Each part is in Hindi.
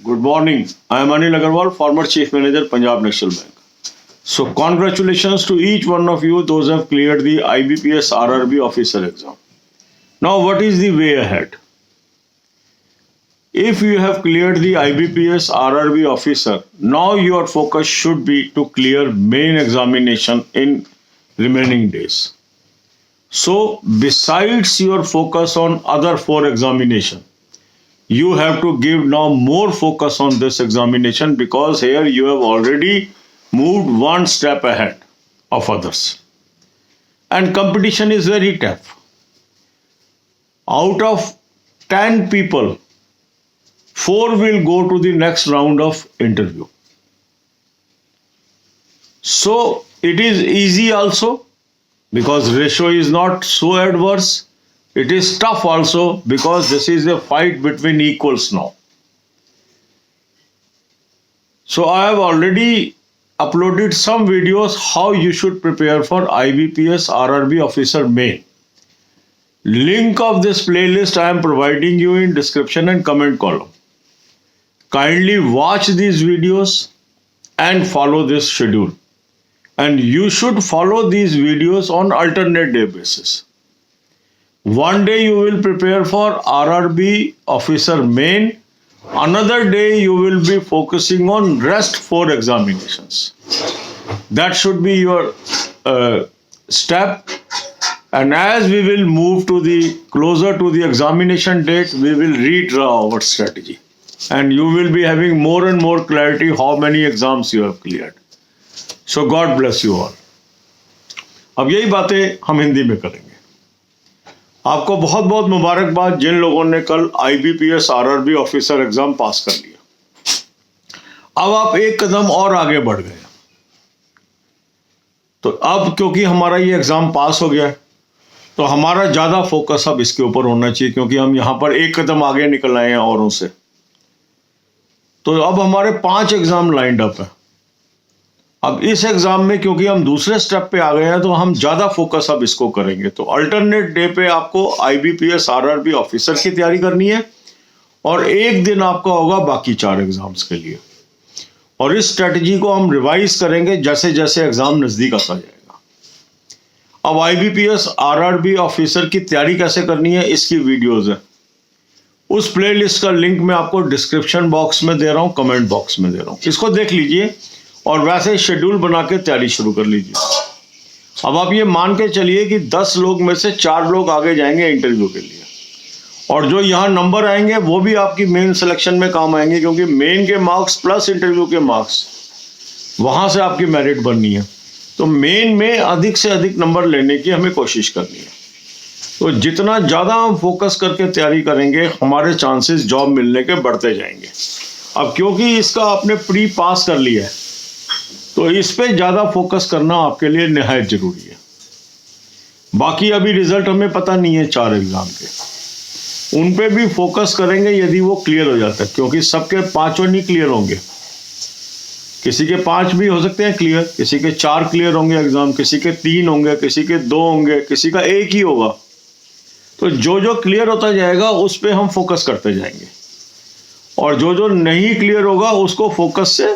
Good morning. I am Anil Agarwal, former Chief Manager, Punjab National Bank. So congratulations to each one of you, those who have cleared the IBPS RRB officer exam. Now what is the way ahead? If you have cleared the IBPS RRB officer, now your focus should be to clear main examination in remaining days. So besides your focus on other 4 examination, you have to give now more focus on this examination because here you have already moved one step ahead of others. And competition is very tough. Out of 10 people, 4 will go to the next round of interview. So it is easy also because ratio is not so adverse. It is tough also because this is a fight between equals now. So I have already uploaded some videos how you should prepare for IBPS RRB officer main. Link of this playlist I am providing you in description and comment column. Kindly watch these videos and follow this schedule. And you should follow these videos on alternate day basis. One day you will prepare for RRB officer main. Another day you will be focusing on rest 4 examinations. That should be your step. And as we will move to the closer to the examination date, we will redraw our strategy. And you will be having more and more clarity how many exams you have cleared. So God bless you all. अब यही बातें हम हिंदी में करेंगे. आपको बहुत बहुत मुबारकबाद जिन लोगों ने कल IBPS RRB ऑफिसर एग्जाम पास कर लिया. अब आप एक कदम और आगे बढ़ गए. तो अब क्योंकि हमारा ये एग्जाम पास हो गया है तो हमारा ज्यादा फोकस अब इसके ऊपर होना चाहिए क्योंकि हम यहां पर एक कदम आगे निकल आए हैं औरों से. तो अब हमारे 5 एग्जाम लाइंड अप है. अब इस एग्जाम में क्योंकि हम दूसरे स्टेप पे आ गए हैं तो हम ज्यादा फोकस अब इसको करेंगे. तो अल्टरनेट डे पे आपको IBPS RRB ऑफिसर की तैयारी करनी है और एक दिन आपका होगा बाकी 4 एग्जाम्स के लिए. और इस स्ट्रेटजी को हम रिवाइज करेंगे जैसे जैसे एग्जाम नजदीक आता जाएगा. अब IBPS RRB ऑफिसर की तैयारी कैसे करनी है इसकी वीडियोज है. उस प्लेलिस्ट का लिंक मैं आपको डिस्क्रिप्शन बॉक्स में दे रहा हूं, कमेंट बॉक्स में दे रहा हूं. इसको देख लीजिए और वैसे शेड्यूल बना के तैयारी शुरू कर लीजिए. अब आप ये मान के चलिए कि 10 लोग में से 4 लोग आगे जाएंगे इंटरव्यू के लिए और जो यहाँ नंबर आएंगे वो भी आपकी मेन सिलेक्शन में काम आएंगे क्योंकि मेन के मार्क्स प्लस इंटरव्यू के मार्क्स वहां से आपकी मेरिट बननी है. तो मेन में अधिक से अधिक नंबर लेने की हमें कोशिश करनी है. तो जितना ज़्यादा हम फोकस करके तैयारी करेंगे हमारे चांसेस जॉब मिलने के बढ़ते जाएंगे. अब क्योंकि इसका आपने प्री पास कर लिया है तो इस पे ज़्यादा फोकस करना आपके लिए निहायत जरूरी है. बाकी अभी रिजल्ट हमें पता नहीं है 4 एग्जाम के, उन पे भी फोकस करेंगे यदि वो क्लियर हो जाता है क्योंकि सबके 5 नहीं क्लियर होंगे. किसी के 5 भी हो सकते हैं क्लियर, किसी के 4 क्लियर होंगे एग्जाम, किसी के 3 होंगे, किसी के 2 होंगे, किसी का 1 ही होगा. तो जो जो क्लियर होता जाएगा उस पे हम फोकस करते जाएंगे और जो जो नहीं क्लियर होगा उसको फोकस से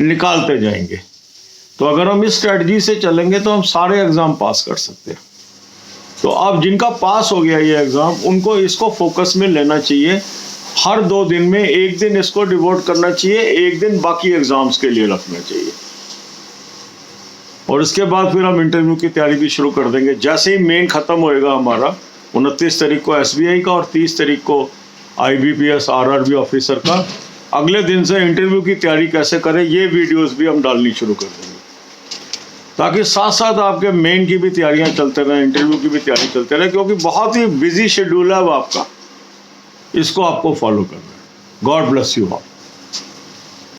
निकालते जाएंगे. तो अगर हम इस स्ट्रेटजी से चलेंगे तो हम सारे एग्जाम पास कर सकते हैं. तो अब जिनका पास हो गया ये एग्जाम उनको इसको फोकस में लेना चाहिए. हर 2 दिन में एक दिन इसको डिवोट करना चाहिए, एक दिन बाकी एग्जाम्स के लिए रखना चाहिए. और इसके बाद फिर हम इंटरव्यू की तैयारी भी शुरू कर देंगे. जैसे ही मेन खत्म होएगा हमारा 29 तारीख को SBI का और 30 तारीख को IBPS RRB ऑफिसर का, अगले दिन से इंटरव्यू की तैयारी कैसे करें ये वीडियोस भी हम डालनी शुरू कर देंगे ताकि साथ साथ आपके मेन की भी तैयारियां चलते रहें, इंटरव्यू की भी तैयारी चलते रहे क्योंकि बहुत ही बिजी शेड्यूल है अब आपका. इसको आपको फॉलो करना है. God bless you all.